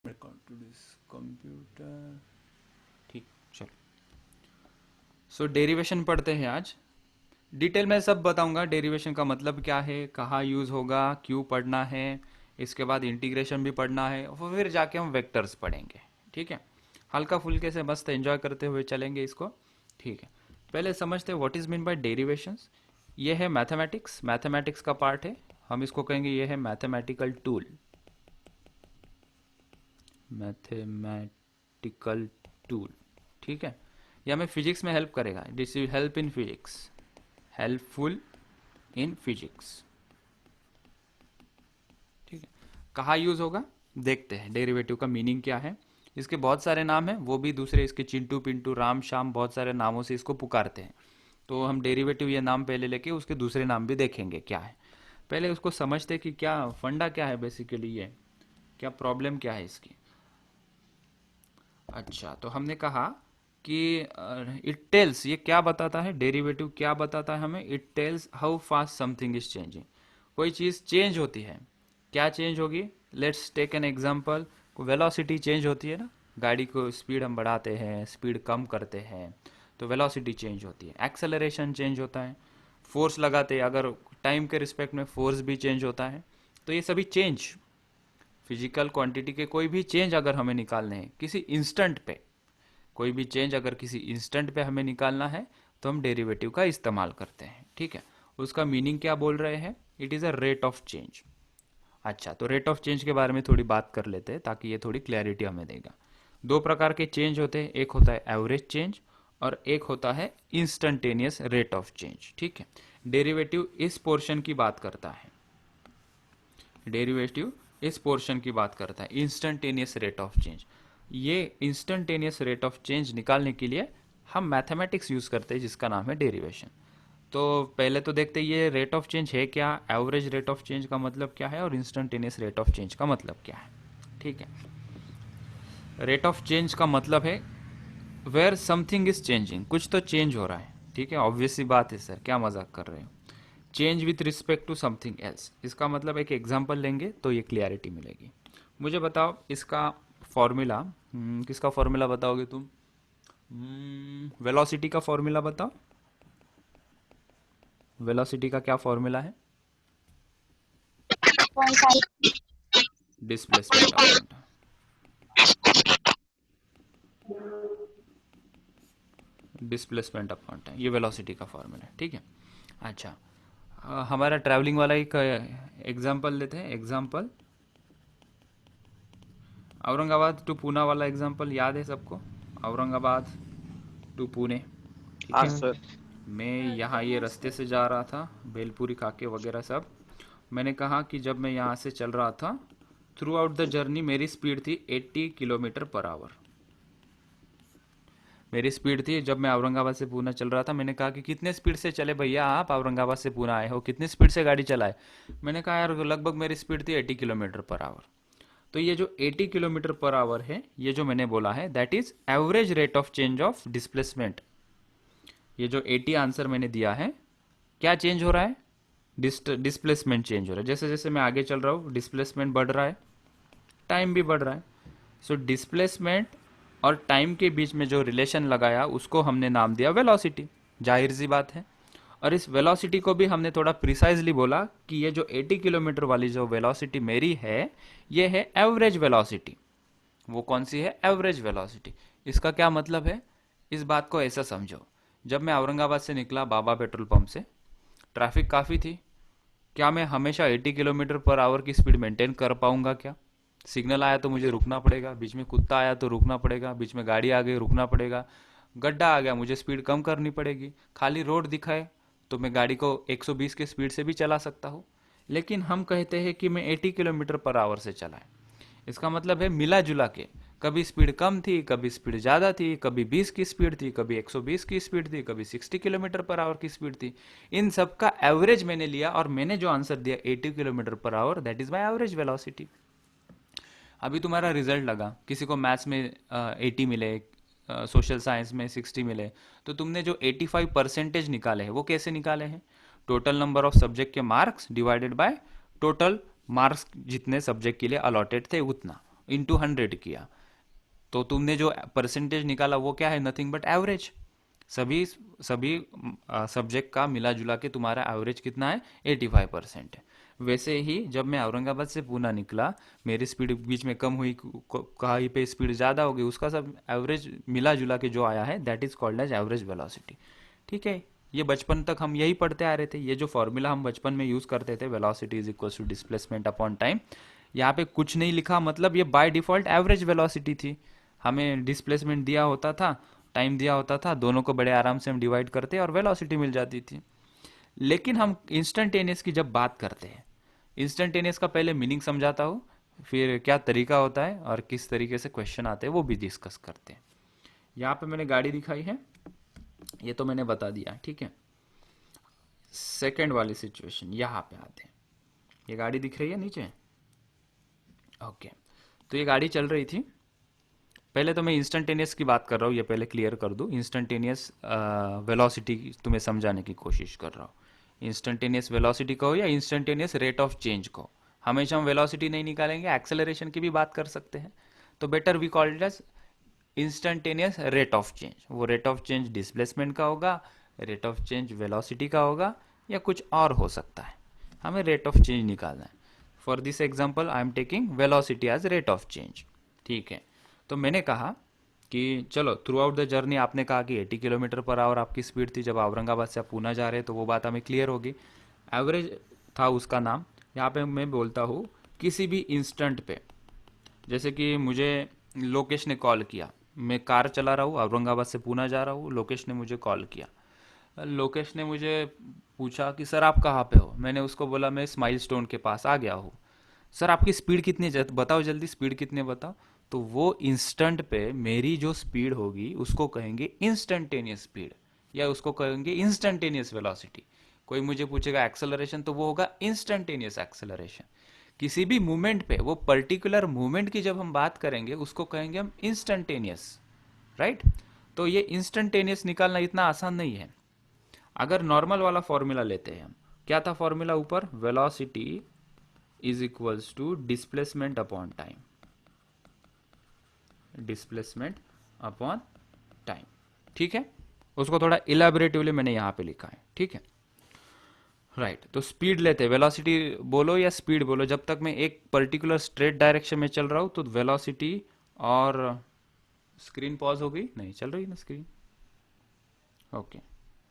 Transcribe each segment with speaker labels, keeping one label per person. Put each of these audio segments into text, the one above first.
Speaker 1: Record to this computer. ठीक, चलो। सो derivation पढ़ते हैं आज। डिटेल में सब बताऊंगा, डेरिवेशन का मतलब क्या है, कहाँ यूज़ होगा, क्यों पढ़ना है। इसके बाद इंटीग्रेशन भी पढ़ना है और फिर जाके हम वेक्टर्स पढ़ेंगे। ठीक है, हल्का फुल्के से मस्त एंजॉय करते हुए चलेंगे इसको। ठीक है, पहले समझते हैं what is mean by derivations. ये है मैथमेटिक्स, मैथमेटिक्स का पार्ट है। हम इसको कहेंगे ये है मैथमेटिकल टूल। मैथमेटिकल टूल, ठीक है। ये हमें फिजिक्स में हेल्प करेगा। This will help in physics, helpful in physics. ठीक है, कहाँ यूज़ होगा देखते हैं। डेरिवेटिव का मीनिंग क्या है, इसके बहुत सारे नाम हैं, वो भी दूसरे इसके चिंटू पिंटू राम श्याम बहुत सारे नामों से इसको पुकारते हैं। तो हम डेरिवेटिव ये नाम पहले लेके उसके दूसरे नाम भी देखेंगे क्या है। पहले उसको समझते कि क्या फंडा क्या है बेसिकली, ये क्या प्रॉब्लम क्या है इसकी। अच्छा, तो हमने कहा कि इट टेल्स, ये क्या बताता है, डेरिवेटिव क्या बताता है हमें, it tells how fast something is changing. कोई चीज़ चेंज होती है, क्या चेंज होगी। Let's take an example, velocity change होती है ना, गाड़ी को स्पीड हम बढ़ाते हैं, स्पीड कम करते हैं, तो वेलोसिटी चेंज होती है। एक्सेलरेशन चेंज होता है, फोर्स लगाते हैं, अगर टाइम के रिस्पेक्ट में फोर्स भी चेंज होता है। तो ये सभी चेंज, फिजिकल क्वांटिटी के कोई भी चेंज अगर हमें निकालने हैं किसी इंस्टेंट पे, कोई भी चेंज अगर किसी इंस्टेंट पे हमें निकालना है तो हम डेरिवेटिव का इस्तेमाल करते हैं। ठीक है, उसका मीनिंग क्या बोल रहे हैं, it is a rate of change. अच्छा, तो रेट ऑफ चेंज के बारे में थोड़ी बात कर लेते हैं ताकि ये थोड़ी क्लैरिटी हमें देगा। दो प्रकार के चेंज होते हैं, एक होता है एवरेज चेंज और एक होता है इंस्टेंटेनियस रेट ऑफ चेंज। ठीक है, डेरिवेटिव इस पोर्शन की बात करता है, डेरिवेटिव इस पोर्शन की बात करता है, इंस्टेंटेनियस रेट ऑफ चेंज। ये इंस्टेंटेनियस रेट ऑफ चेंज निकालने के लिए हम मैथमेटिक्स यूज़ करते हैं जिसका नाम है डेरिवेशन। तो पहले तो देखते हैं ये रेट ऑफ चेंज है क्या, एवरेज रेट ऑफ चेंज का मतलब क्या है और इंस्टेंटेनियस रेट ऑफ चेंज का मतलब क्या है। ठीक है, रेट ऑफ चेंज का मतलब है वेयर समथिंग इज चेंजिंग, कुछ तो चेंज हो रहा है। ठीक है, ऑब्वियस सी बात है सर, क्या मजाक कर रहे हो। Change with respect to something else, इसका मतलब एक एग्जांपल लेंगे तो ये क्लियरिटी मिलेगी। मुझे बताओ इसका फॉर्मूला, किसका फॉर्मूला बताओगे तुम, वेलोसिटी का फॉर्मूला बताओ। वेलोसिटी का क्या फॉर्मूला है,
Speaker 2: कौन सा?
Speaker 1: Displacement upon, displacement upon time, ये वेलोसिटी का फॉर्मूला है। ठीक है, अच्छा, हमारा ट्रैवलिंग वाला एक एग्जांपल लेते हैं। एग्जांपल औरंगाबाद टू पूना वाला एग्जांपल याद है सबको, औरंगाबाद टू पुणे। ठीक
Speaker 2: हाँ
Speaker 1: है,
Speaker 2: सर।
Speaker 1: मैं यहाँ ये रास्ते से जा रहा था, भेलपुरी खाके वगैरह सब। मैंने कहा कि जब मैं यहाँ से चल रहा था, थ्रू आउट द जर्नी मेरी स्पीड थी 80 किलोमीटर पर आवर। मेरी स्पीड थी, जब मैं औरंगाबाद से पूना चल रहा था, मैंने कहा कि कितने स्पीड से चले भैया आप, औरंगाबाद से पूना आए हो, कितनी स्पीड से गाड़ी चलाए। मैंने कहा यार लगभग मेरी स्पीड थी 80 किलोमीटर पर आवर। तो ये जो 80 किलोमीटर पर आवर है, ये जो मैंने बोला है that is average rate of change of displacement. ये जो 80 आंसर मैंने दिया है, क्या चेंज हो रहा है, डिस्प्लेसमेंट चेंज हो रहा है। जैसे जैसे मैं आगे चल रहा हूँ डिस्प्लेसमेंट बढ़ रहा है, टाइम भी बढ़ रहा है। सो डिस्प्लेसमेंट और टाइम के बीच में जो रिलेशन लगाया उसको हमने नाम दिया वेलोसिटी, जाहिर सी बात है। और इस वेलोसिटी को भी हमने थोड़ा प्रिसाइजली बोला कि ये जो 80 किलोमीटर वाली जो वेलोसिटी मेरी है, ये है एवरेज वेलोसिटी। वो कौन सी है, एवरेज वेलोसिटी। इसका क्या मतलब है, इस बात को ऐसा समझो, जब मैं औरंगाबाद से निकला बाबा पेट्रोल पंप से, ट्रैफिक काफ़ी थी, क्या मैं हमेशा 80 किलोमीटर पर आवर की स्पीड मेंटेन कर पाऊंगा क्या। सिग्नल आया तो मुझे रुकना पड़ेगा, बीच में कुत्ता आया तो रुकना पड़ेगा, बीच में गाड़ी आ गई रुकना पड़ेगा, गड्ढा आ गया मुझे स्पीड कम करनी पड़ेगी, खाली रोड दिखाए तो मैं गाड़ी को 120 की स्पीड से भी चला सकता हूँ। लेकिन हम कहते हैं कि मैं 80 किलोमीटर पर आवर से चलाएं। इसका मतलब है मिला जुला के, कभी स्पीड कम थी, कभी स्पीड ज़्यादा थी, कभी 20 की स्पीड थी, कभी 120 की स्पीड थी, कभी 60 किलोमीटर पर आवर की स्पीड थी। इन सब का एवरेज मैंने लिया और मैंने जो आंसर दिया 80 kilometre per hour, that is my average velocity. अभी तुम्हारा रिजल्ट लगा, किसी को मैथ्स में 80 मिले, सोशल साइंस में 60 मिले, तो तुमने जो 85% निकाले हैं वो कैसे निकाले हैं, टोटल नंबर ऑफ सब्जेक्ट के marks divided by total marks जितने सब्जेक्ट के लिए अलॉटेड थे उतना। इंटू 100 किया, तो तुमने जो परसेंटेज निकाला वो क्या है, नथिंग बट एवरेज। सभी सभी सब्जेक्ट का मिला जुला के तुम्हारा एवरेज कितना है, 85% है। वैसे ही जब मैं औरंगाबाद से पूना निकला, मेरी स्पीड बीच में कम हुई, कहीं पे स्पीड ज़्यादा हो गई, उसका सब एवरेज मिला जुला के जो आया है, that is called as average velocity. ठीक है, ये बचपन तक हम यही पढ़ते आ रहे थे। ये जो फॉर्मूला हम बचपन में यूज़ करते थे, velocity is equal to displacement upon time, यहाँ पे कुछ नहीं लिखा, मतलब ये बाय डिफ़ॉल्ट एवरेज वेलोसिटी थी। हमें डिस्प्लेसमेंट दिया होता था, टाइम दिया होता था, दोनों को बड़े आराम से हम डिवाइड करते और वेलोसिटी मिल जाती थी। लेकिन हम इंस्टेंटेनियस की जब बात करते हैं, इंस्टेंटेनियस का पहले मीनिंग समझाता हूँ, फिर क्या तरीका होता है और किस तरीके से क्वेश्चन आते हैं वो भी डिस्कस करते हैं। यहाँ पे मैंने गाड़ी दिखाई है, ये तो मैंने बता दिया, ठीक है। सेकेंड वाली सिचुएशन यहाँ पे आते हैं। ये गाड़ी दिख रही है नीचे, ओके। तो ये गाड़ी चल रही थी, पहले तो मैं इंस्टेंटेनियस की बात कर रहा हूँ, ये पहले क्लियर कर दूँ। इंस्टेंटेनियस वेलोसिटी तुम्हें समझाने की कोशिश कर रहा हूँ। इंस्टेंटेनियस वेलोसिटी कहो या इंस्टेंटेनियस रेट ऑफ चेंज कहो, हमेशा हम वेलोसिटी नहीं निकालेंगे, एक्सेलरेशन की भी बात कर सकते हैं, तो better we called it as instantaneous rate of change. वो रेट ऑफ चेंज डिस्प्लेसमेंट का होगा, रेट ऑफ चेंज वेलोसिटी का होगा, या कुछ और हो सकता है, हमें रेट ऑफ चेंज निकालना है। For this example I am taking velocity as rate of change, ठीक है। तो मैंने कहा कि चलो थ्रू आउट द जर्नी, आपने कहा कि 80 किलोमीटर पर आवर आपकी स्पीड थी जब औरंगाबाद से आप पूना जा रहे, तो वो बात हमें क्लियर होगी। एवरेज था उसका नाम। यहाँ पे मैं बोलता हूँ किसी भी इंस्टेंट पे, जैसे कि मुझे लोकेश ने कॉल किया, मैं कार चला रहा हूँ, औरंगाबाद से पूना जा रहा हूँ, लोकेश ने मुझे कॉल किया। लोकेश ने मुझे पूछा कि सर आप कहाँ पे हो, मैंने उसको बोला मैं स्माइल स्टोन के पास आ गया हूँ। सर आपकी स्पीड कितनी है, बताओ जल्दी स्पीड कितनी है बताओ। तो वो इंस्टेंट पे मेरी जो स्पीड होगी उसको कहेंगे इंस्टेंटेनियस स्पीड, या उसको कहेंगे इंस्टेंटेनियस वेलोसिटी। कोई मुझे पूछेगा एक्सेलरेशन, तो वो होगा इंस्टेंटेनियस एक्सेलरेशन। किसी भी मूवमेंट पे, वो पर्टिकुलर मूवमेंट की जब हम बात करेंगे उसको कहेंगे हम इंस्टेंटेनियस, राइट। तो ये इंस्टेंटेनियस निकालना इतना आसान नहीं है। अगर नॉर्मल वाला फॉर्मूला लेते हैं हम, क्या था फॉर्मूला ऊपर, velocity is equals to displacement upon time, displacement upon time, ठीक है। उसको थोड़ा इलेबोरेटिवली मैंने यहां पे लिखा है, ठीक है, राइट। तो स्पीड लेते हैं, वेलोसिटी बोलो या स्पीड बोलो, जब तक मैं एक पर्टिकुलर स्ट्रेट डायरेक्शन में चल रहा हूं तो वेलोसिटी, और स्क्रीन पॉज हो गई, नहीं चल रही ना screen, okay,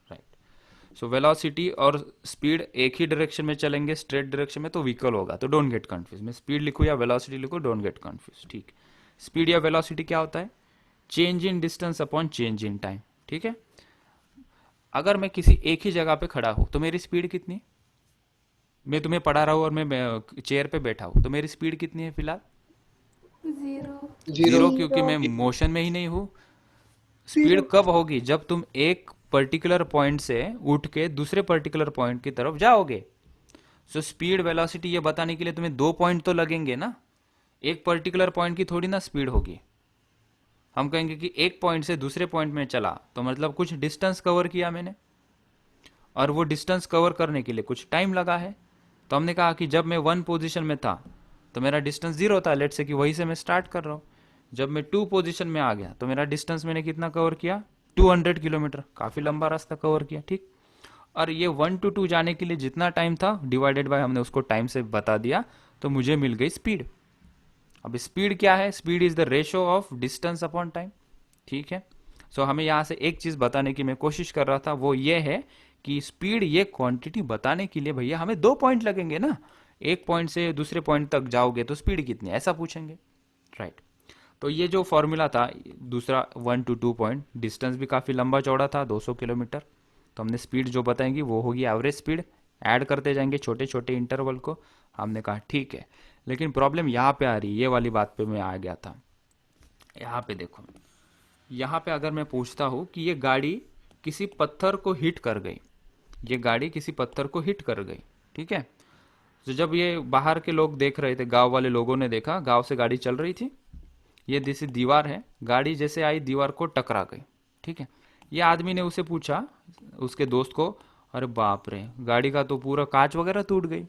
Speaker 1: right. So velocity और स्पीड एक ही डायरेक्शन में चलेंगे, स्ट्रेट डायरेक्शन में, तो व्हीकल होगा, तो डोंट गेट कंफ्यूज। मैं स्पीड लिखूँ या वेलोसिटी लिखूँ, डोंट गेट कंफ्यूज, ठीक। स्पीड या वेलोसिटी क्या होता है, change in distance upon change in time, ठीक है। अगर मैं किसी एक ही जगह पे खड़ा हूं तो मेरी स्पीड कितनी, मैं तुम्हें पढ़ा रहा हूं और मैं चेयर पे बैठा हूं, तो मेरी स्पीड कितनी है फिलहाल,
Speaker 2: जीरो।
Speaker 3: जीरो।
Speaker 1: जीरो, क्योंकि मैं मोशन में ही नहीं हूं। Speed
Speaker 2: zero.
Speaker 1: कब होगी, जब तुम एक पर्टिकुलर पॉइंट से उठ के दूसरे पर्टिकुलर पॉइंट की तरफ जाओगे। सो स्पीड वेलोसिटी ये बताने के लिए तुम्हें दो पॉइंट तो लगेंगे ना, एक पर्टिकुलर पॉइंट की थोड़ी ना स्पीड होगी। हम कहेंगे कि एक पॉइंट से दूसरे पॉइंट में चला, तो मतलब कुछ डिस्टेंस कवर किया मैंने, और वो डिस्टेंस कवर करने के लिए कुछ टाइम लगा है। तो हमने कहा कि जब मैं वन पोजीशन में था तो मेरा डिस्टेंस जीरो था, लेट से कि वहीं से मैं स्टार्ट कर रहा हूँ। जब मैं टू पोजीशन में आ गया तो मेरा डिस्टेंस मैंने कितना कवर किया, 200 किलोमीटर, काफ़ी लंबा रास्ता कवर किया, ठीक। और ये 1 to 2 जाने के लिए जितना टाइम था डिवाइडेड बाय हमने उसको टाइम से बता दिया, तो मुझे मिल गई स्पीड। अब स्पीड क्या है, speed is the ratio of distance upon time, ठीक है। सो हमें यहाँ से एक चीज बताने की मैं कोशिश कर रहा था, वो ये है कि स्पीड ये क्वांटिटी बताने के लिए भैया हमें दो पॉइंट लगेंगे ना, एक पॉइंट से दूसरे पॉइंट तक जाओगे तो स्पीड कितनी है, ऐसा पूछेंगे, राइट। तो ये जो फॉर्मूला था दूसरा, 1 to 2 पॉइंट, डिस्टेंस भी काफ़ी लंबा चौड़ा था, 200 किलोमीटर। तो हमने स्पीड जो बताएंगी वो होगी एवरेज स्पीड, ऐड करते जाएंगे छोटे छोटे इंटरवल को। हमने कहा ठीक है, लेकिन प्रॉब्लम यहाँ पे आ रही है, ये वाली बात पे मैं आ गया था। यहाँ पे देखो, यहाँ पे अगर मैं पूछता हूँ कि ये गाड़ी किसी पत्थर को हिट कर गई, ये गाड़ी किसी पत्थर को हिट कर गई, ठीक है। तो जब ये बाहर के लोग देख रहे थे, गांव वाले लोगों ने देखा, गांव से गाड़ी चल रही थी, ये जैसी दीवार है, गाड़ी जैसे आई दीवार को टकरा गई, ठीक है। ये आदमी ने उसे पूछा, उसके दोस्त को, अरे बाप रे गाड़ी का तो पूरा कांच वगैरह टूट गई।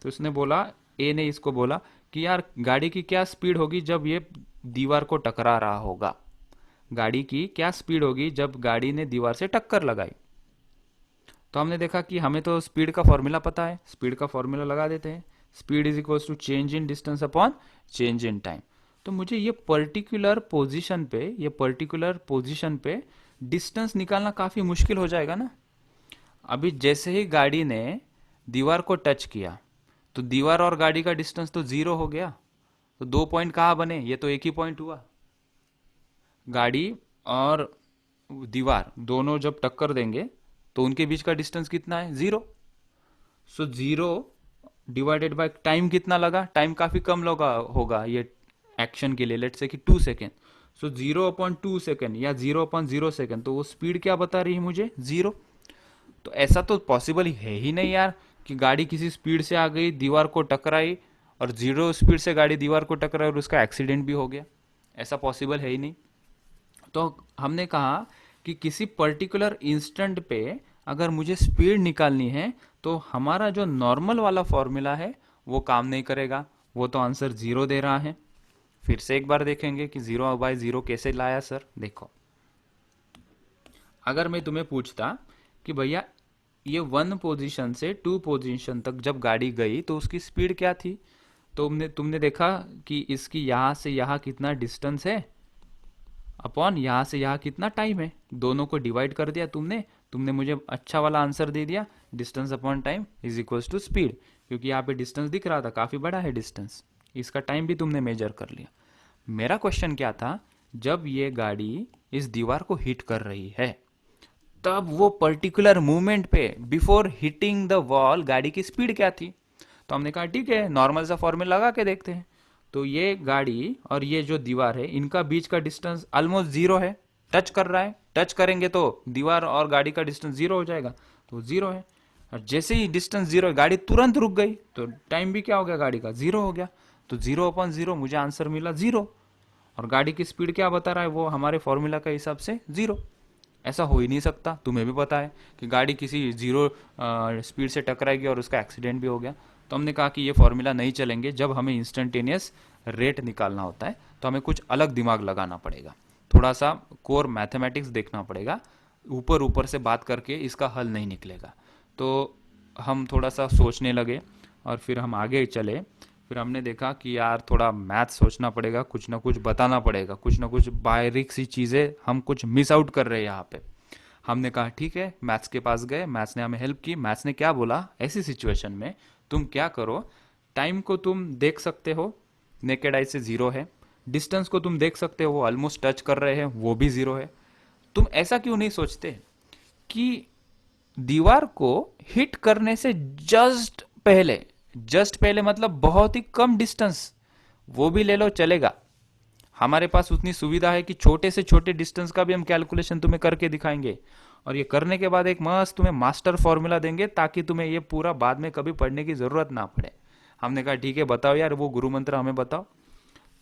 Speaker 1: तो उसने बोला, ए ने इसको बोला कि यार गाड़ी की क्या स्पीड होगी जब ये दीवार को टकरा रहा होगा, गाड़ी की क्या स्पीड होगी जब गाड़ी ने दीवार से टक्कर लगाई। तो हमने देखा कि हमें तो स्पीड का फॉर्मूला पता है, स्पीड का फॉर्मूला लगा देते हैं, speed is equals to change in distance upon change in time. तो मुझे ये पर्टिकुलर पोजीशन पे डिस्टेंस निकालना काफ़ी मुश्किल हो जाएगा ना। अभी जैसे ही गाड़ी ने दीवार को टच किया तो दीवार और गाड़ी का डिस्टेंस तो जीरो हो गया। तो 2 पॉइंट कहाँ बने, ये तो एक ही पॉइंट हुआ। गाड़ी और दीवार दोनों जब टक्कर देंगे तो उनके बीच का डिस्टेंस कितना है, zero. So zero divided by time कितना लगा, टाइम काफी कम लगा होगा ये एक्शन के लिए, लेट्स से कि 2 सेकेंड। सो 0/2 सेकेंड या 0/0 सेकेंड, तो वो स्पीड क्या बता रही है मुझे, जीरो। तो ऐसा तो पॉसिबल है ही नहीं यार कि गाड़ी किसी स्पीड से आ गई, दीवार को टकराई और जीरो स्पीड से गाड़ी दीवार को टकराई और उसका एक्सीडेंट भी हो गया। ऐसा पॉसिबल है ही नहीं। तो हमने कहा कि किसी पर्टिकुलर इंस्टेंट पे अगर मुझे स्पीड निकालनी है तो हमारा जो नॉर्मल वाला फॉर्मूला है वो काम नहीं करेगा, वो तो आंसर जीरो दे रहा है। फिर से एक बार देखेंगे कि 0/0 कैसे लाया सर। देखो, अगर मैं तुम्हें पूछता कि भैया ये 1 पोजीशन से 2 पोजीशन तक जब गाड़ी गई तो उसकी स्पीड क्या थी, तो तुमने देखा कि इसकी यहाँ से यहाँ कितना डिस्टेंस है अपॉन यहाँ से यहाँ कितना टाइम है, दोनों को डिवाइड कर दिया तुमने। तुमने मुझे अच्छा वाला आंसर दे दिया, distance upon time is equals to speed, क्योंकि यहाँ पे डिस्टेंस दिख रहा था, काफ़ी बड़ा है डिस्टेंस, इसका टाइम भी तुमने मेजर कर लिया। मेरा क्वेश्चन क्या था, जब ये गाड़ी इस दीवार को हिट कर रही है तब वो पर्टिकुलर मूवमेंट पे बिफोर हिटिंग द वॉल गाड़ी की स्पीड क्या थी। तो हमने कहा ठीक है, नॉर्मल सा फॉर्मूला लगा के देखते हैं। तो ये गाड़ी और ये जो दीवार है इनका बीच का डिस्टेंस ऑलमोस्ट जीरो है, टच कर रहा है, टच करेंगे तो दीवार और गाड़ी का डिस्टेंस जीरो हो जाएगा, तो जीरो है। और जैसे ही डिस्टेंस जीरो है गाड़ी तुरंत रुक गई तो टाइम भी क्या हो गया, गाड़ी का जीरो हो गया। तो 0/0 मुझे आंसर मिला जीरो। और गाड़ी की स्पीड क्या बता रहा है, वो हमारे फॉर्मूला के हिसाब से जीरो। ऐसा हो ही नहीं सकता, तुम्हें भी पता है कि गाड़ी किसी जीरो स्पीड से टकराएगी और उसका एक्सीडेंट भी हो गया। तो हमने कहा कि ये फॉर्मूला नहीं चलेंगे, जब हमें इंस्टेंटेनियस रेट निकालना होता है तो हमें कुछ अलग दिमाग लगाना पड़ेगा, थोड़ा सा कोर मैथमेटिक्स देखना पड़ेगा, ऊपर ऊपर से बात करके इसका हल नहीं निकलेगा। तो हम थोड़ा सा सोचने लगे और फिर हम आगे चले। फिर हमने देखा कि यार थोड़ा मैथ सोचना पड़ेगा, कुछ ना कुछ बताना पड़ेगा, कुछ ना कुछ बारीक सी चीज़ें हम कुछ मिस आउट कर रहे हैं यहाँ पे। हमने कहा ठीक है, मैथ्स के पास गए, मैथ्स ने हमें हेल्प की। मैथ्स ने क्या बोला, ऐसी सिचुएशन में तुम क्या करो, टाइम को तुम देख सकते हो, नेकेड आई से जीरो है, डिस्टेंस को तुम देख सकते हो, वो ऑलमोस्ट टच कर रहे हैं, वो भी जीरो है। तुम ऐसा क्यों नहीं सोचते कि दीवार को हिट करने से जस्ट पहले मतलब बहुत ही कम डिस्टेंस, वो भी ले लो चलेगा। हमारे पास उतनी सुविधा है कि छोटे से छोटे डिस्टेंस का भी हम कैलकुलेशन तुम्हें करके दिखाएंगे, और ये करने के बाद एक मस्त तुम्हें मास्टर फॉर्मूला देंगे ताकि तुम्हें ये पूरा बाद में कभी पढ़ने की जरूरत ना पड़े। हमने कहा ठीक है बताओ यार, वो गुरु मंत्र हमें बताओ।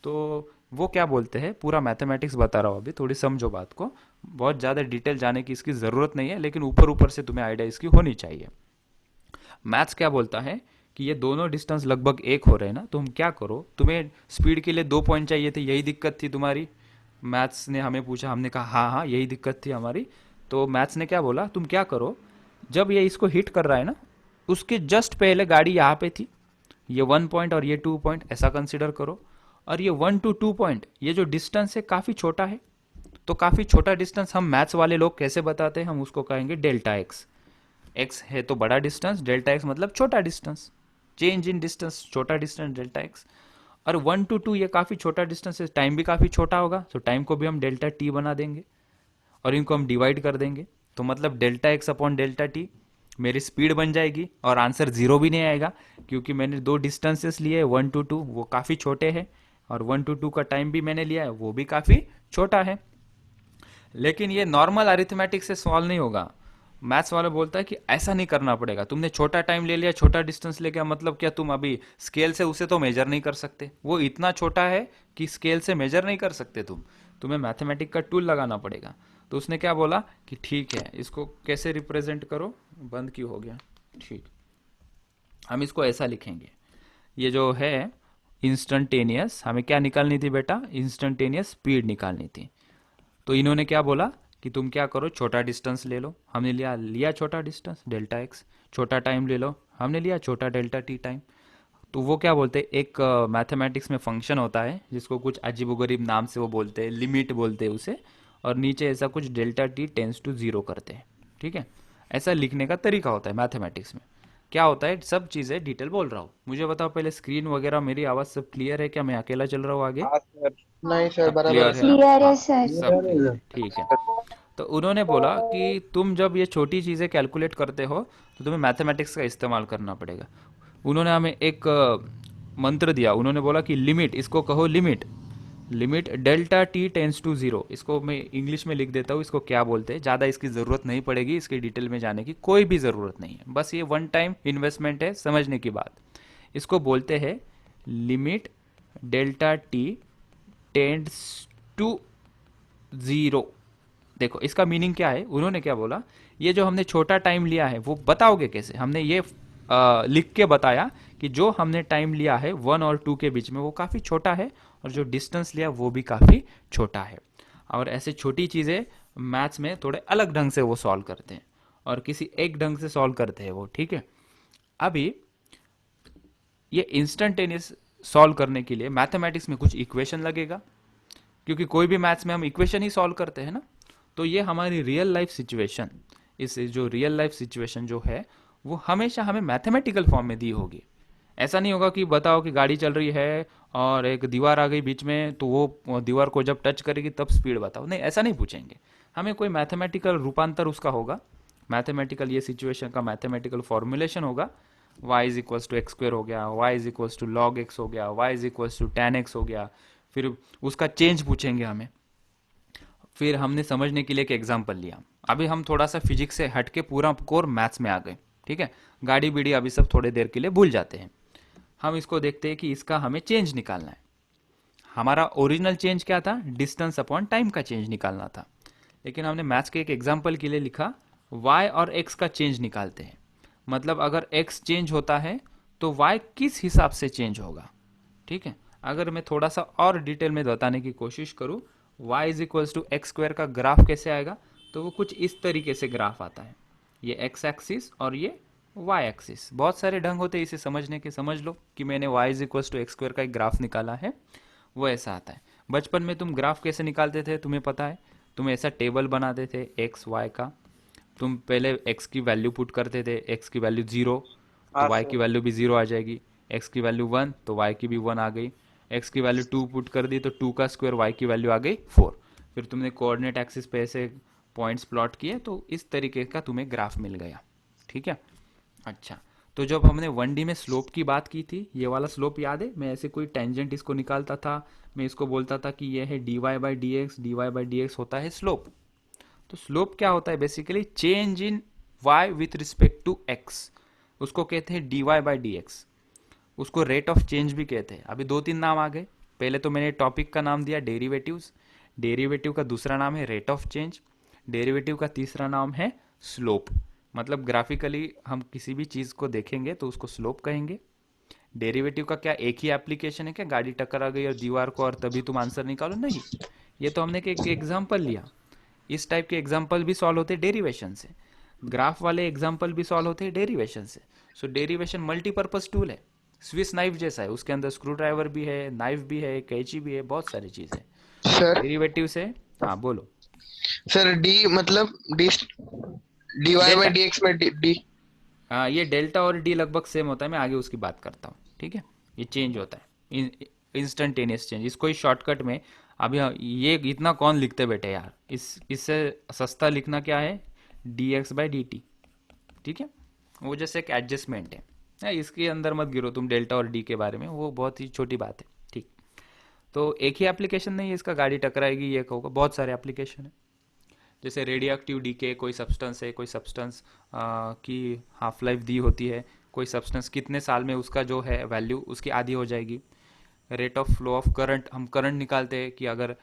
Speaker 1: तो वो क्या बोलते हैं, पूरा मैथमेटिक्स बता रहा हूँ अभी, थोड़ी समझो बात को, बहुत ज़्यादा डिटेल जाने की इसकी ज़रूरत नहीं है, लेकिन ऊपर ऊपर से तुम्हें आइडिया इसकी होनी चाहिए। मैथ्स क्या बोलता है कि ये दोनों डिस्टेंस लगभग एक हो रहे हैं ना, तो हम क्या करो, तुम्हें स्पीड के लिए 2 पॉइंट चाहिए थे, यही दिक्कत थी तुम्हारी। मैथ्स ने हमें पूछा, हमने कहा हाँ हाँ यही दिक्कत थी हमारी। तो मैथ्स ने क्या बोला, तुम क्या करो, जब ये इसको हिट कर रहा है ना, उसके जस्ट पहले गाड़ी यहाँ पे थी, ये 1 पॉइंट और ये 2 पॉइंट ऐसा कंसिडर करो। और ये 1 to 2 पॉइंट, ये जो डिस्टेंस है काफ़ी छोटा है। तो काफ़ी छोटा डिस्टेंस हम मैथ्स वाले लोग कैसे बताते हैं, हम उसको कहेंगे डेल्टा एक्स। एक्स है तो बड़ा डिस्टेंस, डेल्टा एक्स मतलब छोटा डिस्टेंस, चेंज इन डिस्टेंस, छोटा डिस्टेंस डेल्टा एक्स। और 1 to 2 ये काफ़ी छोटा डिस्टेंस है, टाइम भी काफ़ी छोटा होगा, तो टाइम को भी हम डेल्टा टी बना देंगे और इनको हम डिवाइड कर देंगे। तो मतलब delta x upon delta T मेरी स्पीड बन जाएगी, और आंसर जीरो भी नहीं आएगा क्योंकि मैंने दो डिस्टेंसेस लिए, 1 to 2 वो काफ़ी छोटे हैं, और 1 to 2 का टाइम भी मैंने लिया है, वो भी काफ़ी छोटा है। लेकिन ये नॉर्मल अरिथमेटिक से सॉल्व नहीं होगा। मैथ्स वाला बोलता है कि ऐसा नहीं करना पड़ेगा, तुमने छोटा टाइम ले लिया, छोटा डिस्टेंस ले गया, मतलब क्या तुम अभी स्केल से उसे तो मेजर नहीं कर सकते, वो इतना छोटा है कि स्केल से मेजर नहीं कर सकते तुम्हें मैथमेटिक का टूल लगाना पड़ेगा। तो उसने क्या बोला कि ठीक है, इसको कैसे रिप्रेजेंट करो, बंद क्यों हो गया, ठीक, हम इसको ऐसा लिखेंगे, ये जो है इंस्टेंटेनियस हमें क्या निकालनी थी बेटा, इंस्टेंटेनियस स्पीड निकालनी थी। तो इन्होंने क्या बोला कि तुम क्या करो, छोटा डिस्टेंस ले लो। हमने लिया लिया छोटा डिस्टेंस डेल्टा एक्स। छोटा टाइम ले लो, हमने लिया छोटा डेल्टा टी टाइम। तो वो क्या बोलते हैं, एक मैथमेटिक्स में फंक्शन होता है जिसको कुछ अजीबोगरीब नाम से वो बोलते हैं, लिमिट बोलते हैं उसे, और नीचे ऐसा कुछ delta t tends to zero करते हैं। ठीक है, ऐसा लिखने का तरीका होता है मैथमेटिक्स में। क्या होता है, सब चीज़ें डिटेल बोल रहा हूँ। मुझे बताओ पहले, स्क्रीन वगैरह मेरी आवाज़ सब क्लियर है क्या, मैं अकेला चल रहा हूँ आगे?
Speaker 3: हाँ सर। नहीं सर,
Speaker 1: सब
Speaker 3: बराबर है
Speaker 1: क्लियर है
Speaker 3: सर।
Speaker 1: ना?
Speaker 2: क्लियर है
Speaker 1: हाँ,
Speaker 2: सर।
Speaker 1: सब क्लियर है, ठीक है। तो उन्होंने बोला कि तुम जब ये छोटी चीज़ें कैलकुलेट करते हो तो तुम्हें मैथमेटिक्स का इस्तेमाल करना पड़ेगा। उन्होंने हमें एक मंत्र दिया। उन्होंने बोला कि लिमिट, इसको कहो limit, limit delta t tends to zero. इसको मैं इंग्लिश में लिख देता हूँ, इसको क्या बोलते हैं, ज़्यादा इसकी ज़रूरत नहीं पड़ेगी, इसकी डिटेल में जाने की कोई भी ज़रूरत नहीं है, बस ये वन टाइम इन्वेस्टमेंट है समझने की बात। इसको बोलते हैं limit delta t tends to zero. देखो इसका मीनिंग क्या है, उन्होंने क्या बोला, ये जो हमने छोटा टाइम लिया है वो बताओगे कैसे। हमने ये लिख के बताया कि जो हमने टाइम लिया है 1 और 2 के बीच में वो काफ़ी छोटा है, और जो डिस्टेंस लिया वो भी काफ़ी छोटा है। और ऐसे छोटी चीज़ें मैथ्स में थोड़े अलग ढंग से वो सॉल्व करते हैं, और किसी एक ढंग से सॉल्व करते हैं वो। ठीक है, अभी ये इंस्टेंटेनियस सॉल्व करने के लिए मैथमेटिक्स में कुछ इक्वेशन लगेगा, क्योंकि कोई भी मैथ्स में हम इक्वेशन ही सॉल्व करते हैं ना। तो ये हमारी रियल लाइफ सिचुएशन, इस जो रियल लाइफ सिचुएशन जो है वो हमेशा हमें मैथमेटिकल फॉर्म में दी होगी। ऐसा नहीं होगा कि बताओ कि गाड़ी चल रही है और एक दीवार आ गई बीच में, तो वो दीवार को जब टच करेगी तब स्पीड बताओ, नहीं ऐसा नहीं पूछेंगे। हमें कोई मैथमेटिकल रूपांतर उसका होगा, मैथमेटिकल ये सिचुएशन का मैथमेटिकल फॉर्मुलेशन होगा। y is equals to x square हो गया, y is equals to log x हो गया, y is equals to ten x हो गया। फिर उसका चेंज पूछेंगे हमें। फिर हमने समझने के लिए एक एग्जाम्पल लिया। अभी हम थोड़ा सा फिजिक्स से हट के पूरा कोर मैथ्स में आ गए। ठीक है, गाड़ी बीड़ी अभी सब थोड़े देर के लिए भूल जाते हैं। हम इसको देखते हैं कि इसका हमें चेंज निकालना है। हमारा ओरिजिनल चेंज क्या था, डिस्टेंस अपॉन टाइम का चेंज निकालना था। लेकिन हमने मैथ्स के एक एग्जाम्पल के लिए लिखा y और x का चेंज निकालते हैं। मतलब अगर x चेंज होता है तो y किस हिसाब से चेंज होगा। ठीक है, अगर मैं थोड़ा सा और डिटेल में बताने की कोशिश करूं, y is equals to x square का ग्राफ कैसे आएगा, तो वो कुछ इस तरीके से ग्राफ आता है। ये x एक्सिस और ये y एक्सिस। बहुत सारे ढंग होते हैं इसे समझने के, समझ लो कि मैंने y is equals to x square का एक ग्राफ निकाला है, वो ऐसा आता है। बचपन में तुम ग्राफ कैसे निकालते थे तुम्हें पता है, तुम ऐसा टेबल बनाते थे एक्स वाई का। तुम पहले x की वैल्यू पुट करते थे, x की वैल्यू जीरो तो
Speaker 3: हाँ
Speaker 1: y
Speaker 3: सर।
Speaker 1: की वैल्यू भी जीरो आ जाएगी, x की वैल्यू वन तो y की भी वन आ गई, x की वैल्यू टू पुट कर दी तो टू का स्क्वायर y की वैल्यू आ गई फोर। फिर तुमने कोऑर्डिनेट एक्सिस पे ऐसे पॉइंट्स प्लॉट किए तो इस तरीके का तुम्हें ग्राफ मिल गया। ठीक है, अच्छा। तो जब हमने 1D में स्लोप की बात की थी, ये वाला स्लोप याद है, मैं ऐसे कोई टेंजेंट इसको निकालता था, मैं इसको बोलता था कि ये है d y by d x, d y by d x होता है स्लोप। तो स्लोप क्या होता है, basically change in y with respect to x, उसको कहते हैं d y by d x. उसको रेट ऑफ चेंज भी कहते हैं। अभी दो तीन नाम आ गए। पहले तो मैंने टॉपिक का नाम दिया डेरिवेटिव्स, डेरिवेटिव का दूसरा नाम है रेट ऑफ चेंज, डेरिवेटिव का तीसरा नाम है स्लोप। मतलब ग्राफिकली हम किसी भी चीज़ को देखेंगे तो उसको स्लोप कहेंगे। डेरिवेटिव का क्या एक ही एप्लीकेशन है क्या, गाड़ी टकरा गई और दीवार को और तभी तुम आंसर निकालो, नहीं। ये तो हमने एक एग्जाम्पल लिया। इस टाइप के एग्जाम्पल भी सॉल्व होते हैं डेरिवेशन से, ग्राफ वाले एग्जाम्पल भी सॉल्व होते हैं डेरिवेशन से। सो डेरिवेशन मल्टीपर्पज टूल है, स्विस नाइफ जैसा है, उसके अंदर स्क्रू ड्राइवर भी है, नाइफ भी है, कैंची भी है, बहुत सारी चीज़ है
Speaker 3: सर
Speaker 1: डेरिवेटिव से। हाँ बोलो।
Speaker 3: सर डी मतलब d d y by
Speaker 1: delta,
Speaker 3: d x में डी डी।
Speaker 1: हाँ ये डेल्टा और डी लगभग सेम होता है, मैं आगे उसकी बात करता हूँ। ठीक है, ये चेंज होता है इंस्टेंटेनियस चेंज, इसको ही शॉर्टकट में। अभी ये इतना कौन लिखते बैठे यार, इससे सस्ता लिखना क्या है, D x by d T. ठीक है, वो जैसे एक एडजस्टमेंट है। इसके अंदर मत गिरो तुम डेल्टा और डी के बारे में, वो बहुत ही छोटी बात है। ठीक, तो एक ही एप्लीकेशन नहीं है इसका, गाड़ी टकराएगी ये होगा, बहुत सारे एप्लीकेशन है। जैसे रेडियो एक्टिव कोई सब्सटेंस है, कोई सब्सटेंस की हाफ लाइफ दी होती है, कोई सब्सटेंस कितने साल में उसका जो है वैल्यू उसकी आधी हो जाएगी। Rate of flow of current, हम करंट निकालते हैं कि अगर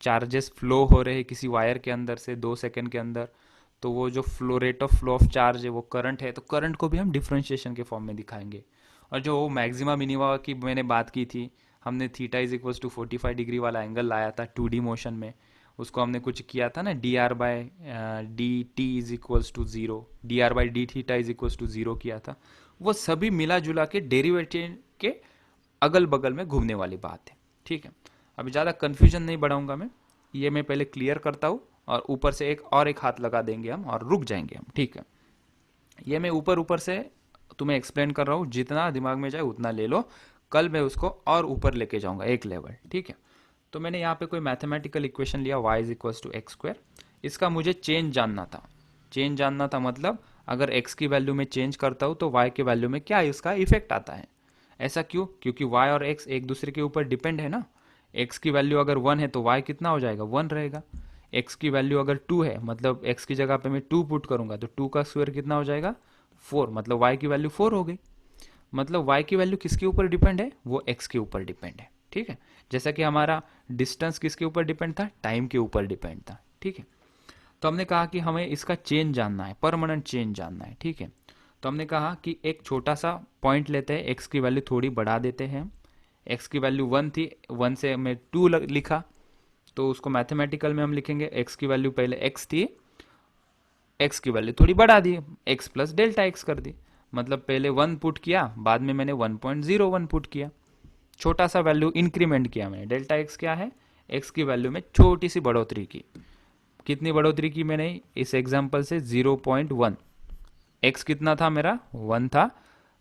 Speaker 1: चार्जेस फ्लो हो रहे हैं किसी वायर के अंदर से 2 सेकंड के अंदर, तो वो जो flow rate of flow of charge है वो करंट है, तो करंट को भी हम डिफ्रेंशिएशन के फॉर्म में दिखाएंगे। और जो मैक्सिमा मिनिमा की मैंने बात की थी, हमने theta is equals to 45 degree वाला एंगल लाया था 2D मोशन में, उसको हमने कुछ किया था ना, d r by d t is equals to zero, d r by d theta is equals to zero किया था। वो सभी मिला जुला के डेरिवेटिव के अगल बगल में घूमने वाली बात है। ठीक है, अभी ज़्यादा कन्फ्यूजन नहीं बढ़ाऊंगा मैं, ये मैं पहले क्लियर करता हूँ और ऊपर से एक हाथ लगा देंगे हम और रुक जाएंगे हम। ठीक है, ये मैं ऊपर ऊपर से तुम्हें एक्सप्लेन कर रहा हूँ, जितना दिमाग में जाए उतना ले लो, कल मैं उसको और ऊपर लेके जाऊंगा एक लेवल। ठीक है, तो मैंने यहाँ पे कोई मैथमेटिकल इक्वेशन लिया y is equals to x square, इसका मुझे चेंज जानना था। चेंज जानना था मतलब अगर x की वैल्यू में चेंज करता हूँ तो y के वैल्यू में क्या इसका इफेक्ट आता है। ऐसा क्यों? क्योंकि y और x एक दूसरे के ऊपर डिपेंड है ना। x की वैल्यू अगर 1 है तो y कितना हो जाएगा? 1 रहेगा। x की वैल्यू अगर 2 है, मतलब x की जगह पे मैं 2 पुट करूंगा तो 2 का स्क्वायर कितना हो जाएगा? 4, मतलब y की वैल्यू 4 हो गई। मतलब y की वैल्यू किसके ऊपर डिपेंड है? वो x के ऊपर डिपेंड है। ठीक है, जैसा कि हमारा डिस्टेंस किसके ऊपर डिपेंड था? टाइम के ऊपर डिपेंड था। ठीक है, तो हमने कहा कि हमें इसका चेंज जानना है, परमानेंट चेंज जानना है। ठीक है, तो हमने कहा कि एक छोटा सा पॉइंट लेते हैं, x की वैल्यू थोड़ी बढ़ा देते हैं। x की वैल्यू 1 थी, 1 से मैं 2 लिखा, तो उसको मैथमेटिकल में हम लिखेंगे x की वैल्यू पहले x थी, x की वैल्यू थोड़ी बढ़ा दी, x प्लस डेल्टा x कर दी। मतलब पहले 1 पुट किया, बाद में मैंने 1.01 पुट किया, छोटा सा वैल्यू इंक्रीमेंट किया मैंने। डेल्टा x क्या है? x की वैल्यू में छोटी सी बढ़ोतरी की। कितनी बढ़ोतरी की मैंने इस एग्जांपल से? 0.1। x कितना था मेरा? 1 था,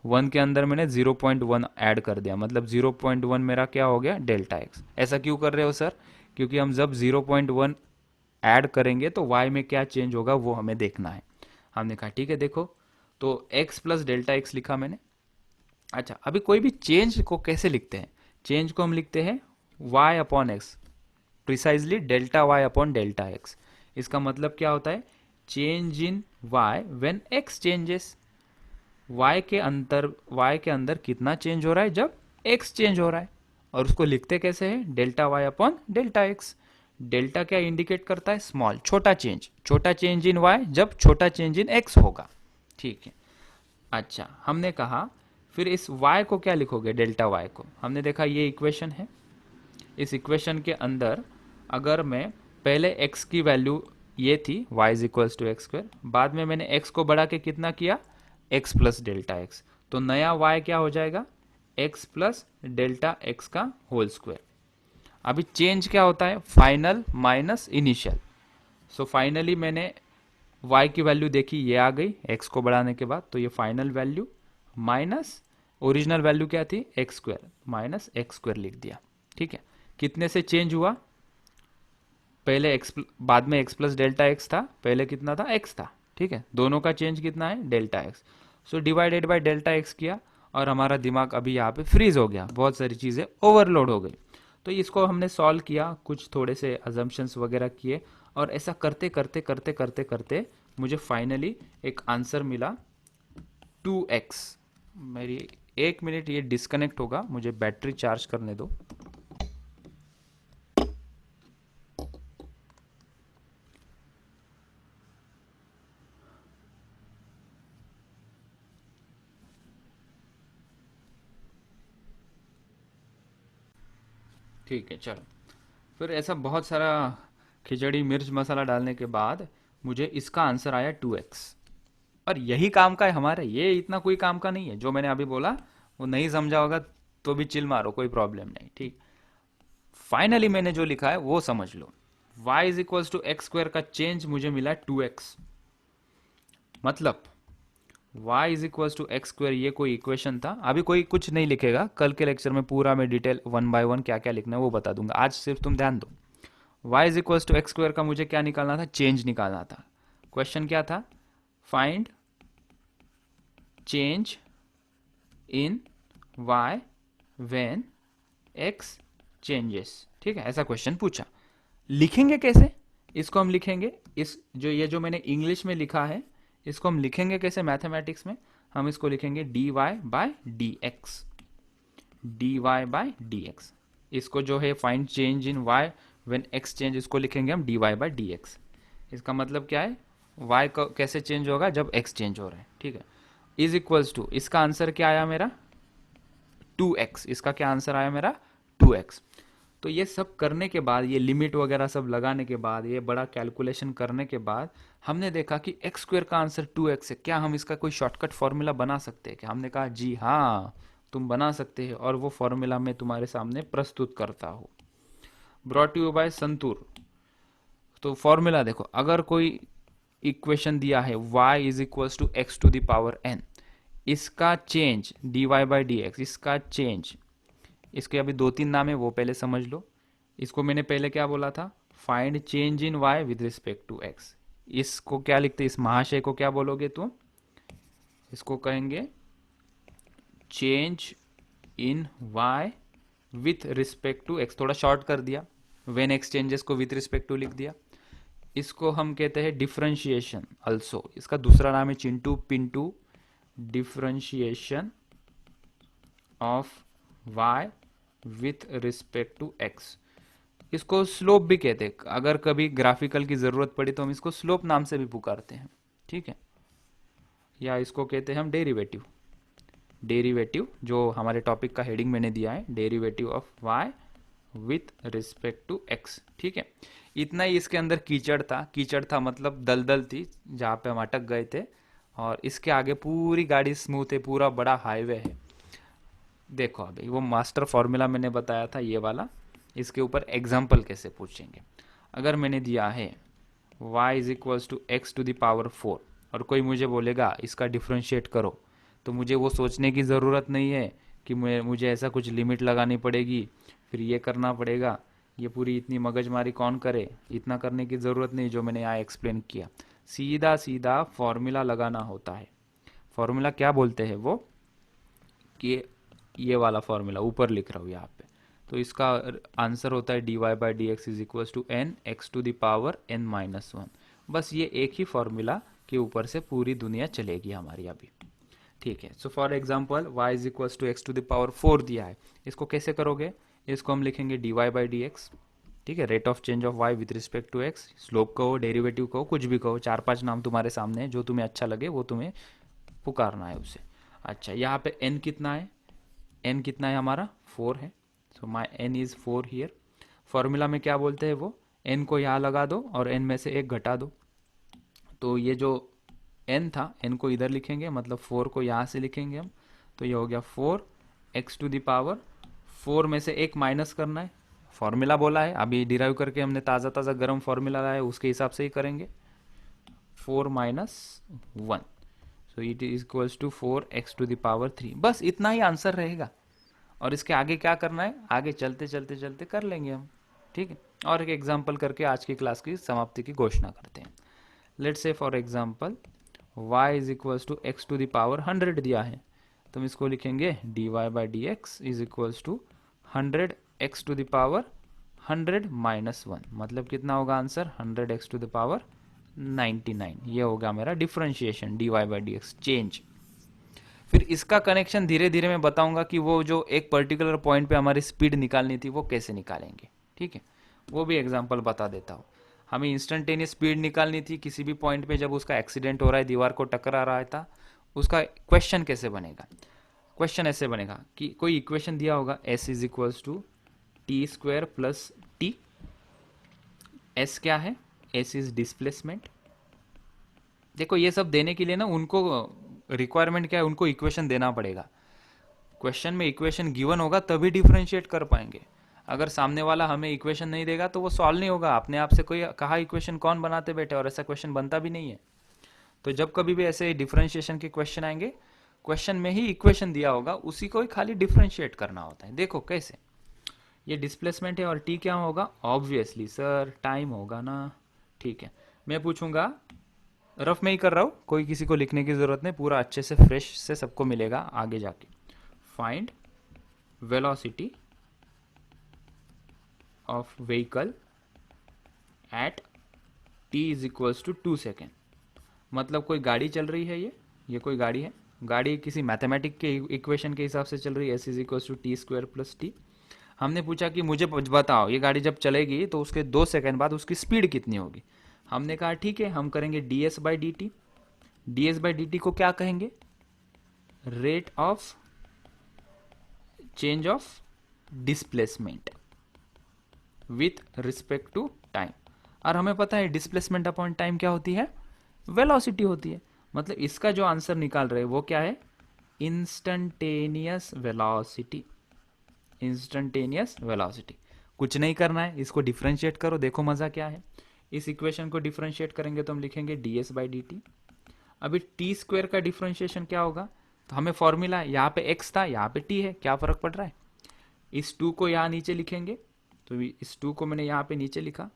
Speaker 1: 1 के अंदर मैंने 0.1 ऐड कर दिया, मतलब 0.1 मेरा क्या हो गया? Delta x। ऐसा क्यों कर रहे हो सर? क्योंकि हम जब 0.1 ऐड करेंगे तो y में क्या चेंज होगा वो हमें देखना है। हमने कहा ठीक है, देखो, तो x प्लस डेल्टा x लिखा मैंने। अच्छा, अभी कोई भी चेंज को कैसे लिखते हैं? चेंज को हम लिखते हैं y upon x, precisely delta y upon delta x। इसका मतलब क्या होता है? Change in y when x changes. y के अंदर कितना चेंज हो रहा है? जब x चेंज हो रहा है। और उसको लिखते कैसे हैं? Delta y upon delta x। Delta क्या इंडिकेट करता है? स्मॉल, छोटा चेंज। छोटा चेंज इन y जब छोटा चेंज इन x होगा। ठीक है, अच्छा, हमने कहा फिर इस y को क्या लिखोगे? डेल्टा y को हमने देखा ये इक्वेशन है। इस इक्वेशन के अंदर अगर मैं पहले x की वैल्यू ये थी, y is equals to x square, बाद में मैंने x को बढ़ा के कितना किया? x प्लस डेल्टा x, तो नया y क्या हो जाएगा? x प्लस डेल्टा x का होल स्क्वायर। अभी चेंज क्या होता है? Final minus initial. So finally मैंने y की वैल्यू देखी, ये आ गई x को बढ़ाने के बाद, तो ये final value minus original value क्या थी? X square, minus x square लिख दिया। ठीक है, कितने से चेंज हुआ? पहले x, बाद में x प्लस डेल्टा x था, पहले कितना था? x था। ठीक है, दोनों का चेंज कितना है? Delta x। So divided by delta x किया और हमारा दिमाग अभी यहाँ पे फ्रीज हो गया, बहुत सारी चीज़ें ओवरलोड हो गई। तो इसको हमने सॉल्व किया, कुछ थोड़े से अजम्पशंस वगैरह किए, और ऐसा करते करते करते करते करते मुझे फाइनली एक आंसर मिला 2x। मेरी 1 मिनट ये डिस्कनेक्ट होगा, मुझे बैटरी चार्ज करने दो। ठीक है, चलो। फिर ऐसा बहुत सारा खिचड़ी मिर्च मसाला डालने के बाद मुझे इसका आंसर आया 2x। और यही काम का है हमारा, ये इतना कोई काम का नहीं है। जो मैंने अभी बोला वो नहीं समझा होगा तो भी चिल मारो, कोई प्रॉब्लम नहीं। ठीक, फाइनली मैंने जो लिखा है वो समझ लो। y is equals to x square का चेंज मुझे मिला 2x। मतलब y is equals to x square, ये कोई इक्वेशन था। अभी कोई कुछ नहीं लिखेगा, कल के लेक्चर में पूरा मैं डिटेल 1 बाय 1 क्या क्या लिखना है वो बता दूंगा। आज सिर्फ तुम ध्यान दो। y is equals to x square का मुझे क्या निकालना था? चेंज निकालना था। क्वेश्चन क्या था? Find change in y when x changes. ठीक है, ऐसा क्वेश्चन पूछा। लिखेंगे कैसे इसको? हम लिखेंगे इस जो मैंने इंग्लिश में लिखा है, इसको हम लिखेंगे कैसे मैथमेटिक्स में? हम इसको लिखेंगे dy by d x. dy by d x, इसको जो है find change in y when x change, इसको लिखेंगे हम dy बाय डी एक्स। इसका मतलब क्या है? y कैसे चेंज होगा? जब x चेंज हो रहा है। ठीक है, इज इक्वल्स टू, इसका आंसर क्या आया मेरा? 2x। इसका क्या आंसर आया मेरा? 2x। तो ये सब करने के बाद, ये लिमिट वगैरह सब लगाने के बाद, ये बड़ा कैलकुलेशन करने के बाद हमने देखा कि एक्स स्क्वायर का आंसर 2x है। क्या हम इसका कोई शॉर्टकट फॉर्मूला बना सकते हैं? क्या? हमने कहा जी हाँ, तुम बना सकते हैं, और वो फॉर्मूला मैं तुम्हारे सामने प्रस्तुत करता हूँ। Brought you by Santoor. तो फॉर्मूला देखो, अगर कोई इक्वेशन दिया है y is equals to x to the power n, इसका change dy by d x, इसका चेंज, इसके अभी दो तीन नाम है वो पहले समझ लो। इसको मैंने पहले क्या बोला था? Find change in y with respect to x। इसको क्या लिखते हैं? इस महाशय को क्या बोलोगे तुम? इसको कहेंगे change in y with respect to x। थोड़ा शॉर्ट कर दिया, वेन एक्स चेंजेस को विथ रिस्पेक्ट टू लिख दिया। इसको हम कहते हैं डिफरेंशिएशन अल्सो। इसका दूसरा नाम है Chintu Pintu differentiation of y with respect to x। इसको स्लोप भी कहते हैं। अगर कभी ग्राफिकल की जरूरत पड़ी तो हम इसको स्लोप नाम से भी पुकारते हैं, ठीक है? या इसको कहते हैं हम डेरिवेटिव। डेरिवेटिव जो हमारे टॉपिक का हेडिंग मैंने दिया है, derivative of y with respect to x, ठीक है? इतना ही इसके अंदर कीचड़ था। कीचड़ था मतलब दलदल थी जहाँ पे हम अटक गए थे, और इसके आगे पूरी गाड़ी स्मूथ है, पूरा बड़ा हाईवे है। देखो अभी वो मास्टर फॉर्मूला मैंने बताया था ये वाला, इसके ऊपर एग्जाम्पल कैसे पूछेंगे। अगर मैंने दिया है y is equals to x to the power 4, और कोई मुझे बोलेगा इसका डिफ्रेंशिएट करो, तो मुझे वो सोचने की ज़रूरत नहीं है कि मुझे ऐसा कुछ लिमिट लगानी पड़ेगी, फिर ये करना पड़ेगा। ये पूरी इतनी मगजमारी कौन करे? इतना करने की ज़रूरत नहीं जो मैंने यहाँ एक्सप्लेन किया। सीधा सीधा फॉर्मूला लगाना होता है। फॉर्मूला क्या बोलते हैं वो? कि ये वाला फॉर्मूला ऊपर लिख रहा हूँ यहाँ पे। तो इसका आंसर होता है d y by d x is equals to n x to the power n minus 1। बस ये एक ही फॉर्मूला के ऊपर से पूरी दुनिया चलेगी हमारी अभी, ठीक है? So for example y is equals to x to the power 4 दिया है। इसको कैसे करोगे? इसको हम लिखेंगे d y by d x, ठीक है? Rate of change of y with respect to x। Slope कहो, डेरिवेटिव कहो, कुछ भी कहो, 4-5 नाम तुम्हारे सामने है, जो तुम्हें अच्छा लगे वो तुम्हें पुकारना है उसे। अच्छा, यहाँ पे n कितना है? n कितना है हमारा? 4 है। सो माई n इज 4 हियर। फॉर्मूला में क्या बोलते हैं वो? n को यहाँ लगा दो और n में से एक घटा दो। तो ये जो n था, n को इधर लिखेंगे, मतलब 4 को यहाँ से लिखेंगे हम। तो ये हो गया 4 एक्स टू द पावर 4 में से एक माइनस करना है। फॉर्मूला बोला है, अभी डिराइव करके हमने ताज़ा ताज़ा गर्म फॉर्मूला लाया है, उसके हिसाब से ही करेंगे। 4 minus 1, so it is equals to 4 x to the power 3। बस इतना ही आंसर रहेगा, और इसके आगे क्या करना है आगे चलते चलते चलते कर लेंगे हम, ठीक है? और एक एग्जांपल करके आज की क्लास की समाप्ति की घोषणा करते हैं। Let's say for example y is equals to x to the power 100 दिया है, तो हम इसको लिखेंगे dy by d x is equals to 100 x to the power 100 minus 1, मतलब कितना होगा answer? 100 x to the power 99। ये होगा मेरा differentiation dy by d x, change. फिर इसका कनेक्शन धीरे धीरे मैं बताऊंगा कि वो जो एक पर्टिकुलर पॉइंट पे हमारी स्पीड निकालनी थी वो कैसे निकालेंगे, ठीक है? वो भी एग्जांपल बता देता हूँ। हमें इंस्टेंटेनियस स्पीड निकालनी थी किसी भी पॉइंट पे जब उसका एक्सीडेंट हो रहा है, दीवार को टकरा रहा था। उसका क्वेश्चन कैसे बनेगा? क्वेश्चन ऐसे बनेगा कि कोई इक्वेशन दिया होगा s is equals to t square plus t. s क्या है? s is displacement. देखो ये सब देने के लिए ना उनको रिक्वायरमेंट क्या है, उनको इक्वेशन देना पड़ेगा। क्वेश्चन में इक्वेशन गिवन होगा तभी डिफरेंशिएट कर पाएंगे। अगर सामने वाला हमें इक्वेशन नहीं देगा तो वो सॉल्व नहीं होगा। अपने आप से कोई कहा इक्वेशन कौन बनाते बेटे, और ऐसा क्वेश्चन बनता भी नहीं है। तो जब कभी भी ऐसे डिफरेंशिएशन के क्वेश्चन आएंगे, क्वेश्चन में ही इक्वेशन दिया होगा, उसी को ही खाली डिफरेंशिएट करना होता है। देखो कैसे, ये डिस्प्लेसमेंट है और टी क्या होगा? ऑब्वियसली सर टाइम होगा ना, ठीक है? मैं पूछूंगा, रफ में ही कर रहा हूँ, कोई किसी को लिखने की जरूरत नहीं, पूरा अच्छे से फ्रेश से सबको मिलेगा आगे जाके। Find velocity of vehicle at t is equals to 2 second. मतलब कोई गाड़ी चल रही है, ये कोई गाड़ी है, गाड़ी किसी मैथमेटिक के इक्वेशन के हिसाब से चल रही है, s is equals to t square plus t. हमने पूछा कि मुझे बताओ ये गाड़ी जब चलेगी तो उसके 2 सेकेंड बाद उसकी स्पीड कितनी होगी। हमने कहा ठीक है, हम करेंगे ds by d t. ds by d t को क्या कहेंगे? Rate of change of displacement with respect to time. और हमें पता है डिस्प्लेसमेंट अपॉन टाइम क्या होती है, वेलोसिटी होती है। मतलब इसका जो आंसर निकाल रहे हैं वो क्या है, इंस्टंटेनियस वेलोसिटी। Instantaneous velocity. कुछ नहीं करना है, इसको डिफरेंशिएट करो, देखो मजा क्या है। इस इक्वेशन को डिफरेंशिएट करेंगे तो हम लिखेंगे ds बाई डी टी। अभी टी स्क्वायर का डिफरेंशिएशन क्या होगा, तो हमें फॉर्मूला यहाँ पे x था यहाँ पे t है, क्या फर्क पड़ रहा है। इस 2 को यहाँ नीचे लिखेंगे, तो इस 2 को मैंने यहाँ पे नीचे लिखा,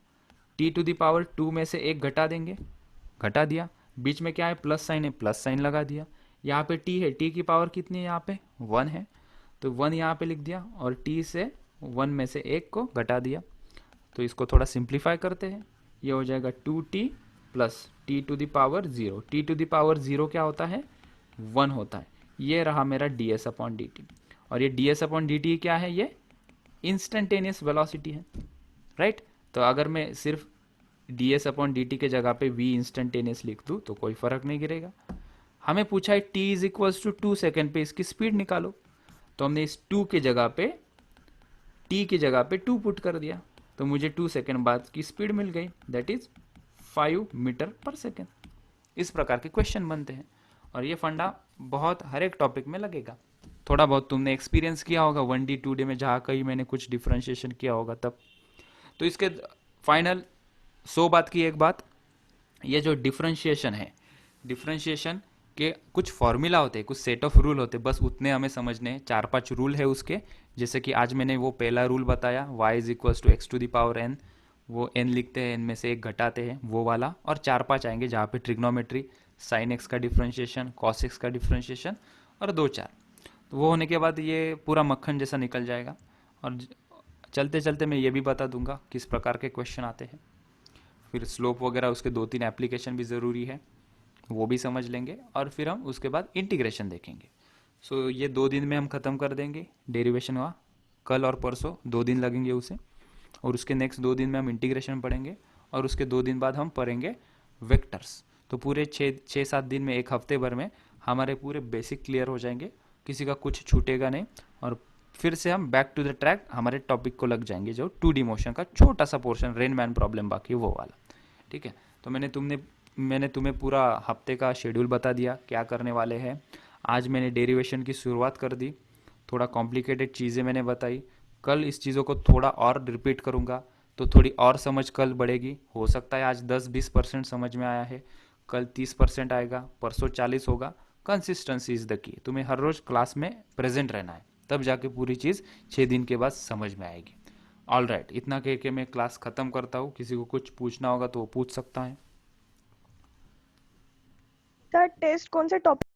Speaker 1: t टू द पावर 2 में से एक घटा देंगे, घटा दिया। बीच में क्या है, प्लस साइन है, प्लस साइन लगा दिया। यहाँ पे t है, t की पावर कितनी है यहाँ पे 1 है, तो 1 यहाँ पे लिख दिया और t से 1 में से एक को घटा दिया। तो इसको थोड़ा सिंप्लीफाई करते हैं, ये हो जाएगा 2t plus t to the power 0। T to the power 0 क्या होता है, 1 होता है। ये रहा मेरा ds अपॉन डी टी। और ये ds अपॉन डी टी क्या है, ये इंस्टेंटेनियस वेलोसिटी है, राइट। तो अगर मैं सिर्फ ds अपॉन डी टी के जगह पे v इंस्टेंटेनियस लिख दूँ तो कोई फर्क नहीं गिरेगा। हमें पूछा है t is equals to 2 second पे इसकी स्पीड निकालो, तो हमने इस 2 की जगह पे t की जगह पे 2 पुट कर दिया, तो मुझे 2 सेकेंड बाद की स्पीड मिल गई, दैट इज 5 मीटर पर सेकेंड। इस प्रकार के क्वेश्चन बनते हैं और ये फंडा बहुत हर एक टॉपिक में लगेगा। थोड़ा बहुत तुमने एक्सपीरियंस किया होगा 1D 2D में, जहाँ कहीं मैंने कुछ डिफरेंशिएशन किया होगा तब। तो इसके फाइनल 100 बात की एक बात, ये जो डिफरेंशिएशन है, डिफरेंशिएशन के कुछ फॉर्मूला होते हैं, कुछ सेट ऑफ रूल होते हैं, बस उतने हमें समझने हैं। 4-5 रूल है उसके, जैसे कि आज मैंने वो पहला रूल बताया, y is equals to x to the power n, वो n लिखते हैं, n में से एक घटाते हैं, वो वाला। और 4-5 आएंगे जहाँ पे ट्रिग्नोमेट्री, साइन x का डिफरेंशिएशन, कॉस x का डिफरेंशिएशन, और 2-4। तो वो होने के बाद ये पूरा मक्खन जैसा निकल जाएगा। और चलते चलते मैं ये भी बता दूंगा किस प्रकार के क्वेश्चन आते हैं। फिर स्लोप वगैरह उसके 2-3 एप्लीकेशन भी ज़रूरी है, वो भी समझ लेंगे। और फिर हम उसके बाद इंटीग्रेशन देखेंगे। सो ये 2 दिन में हम ख़त्म कर देंगे डेरिवेशन का, कल और परसों 2 दिन लगेंगे उसे। और उसके नेक्स्ट 2 दिन में हम इंटीग्रेशन पढ़ेंगे, और उसके 2 दिन बाद हम पढ़ेंगे वेक्टर्स। तो पूरे 6-7 दिन में, एक हफ्ते भर में हमारे पूरे बेसिक क्लियर हो जाएंगे, किसी का कुछ छूटेगा नहीं। और फिर से हम बैक टू द ट्रैक हमारे टॉपिक को लग जाएंगे, जो 2D मोशन का छोटा सा पोर्शन, रेन मैन प्रॉब्लम बाकी वो वाला, ठीक है। तो मैंने तुम्हें पूरा हफ्ते का शेड्यूल बता दिया, क्या करने वाले हैं। आज मैंने डेरिवेशन की शुरुआत कर दी, थोड़ा कॉम्प्लिकेटेड चीज़ें मैंने बताई। कल इस चीज़ों को थोड़ा और रिपीट करूँगा, तो थोड़ी और समझ कल बढ़ेगी। हो सकता है आज 10-20% समझ में आया है, कल 30% आएगा, परसों 40 होगा। Consistency is the key. तुम्हें हर रोज़ क्लास में प्रेजेंट रहना है, तब जाके पूरी चीज़ 6 दिन के बाद समझ में आएगी। ऑल राइट, इतना कह के मैं क्लास ख़त्म करता हूँ। किसी को कुछ पूछना होगा तो वो पूछ सकता है।
Speaker 4: सर टेस्ट कौन से टॉपिक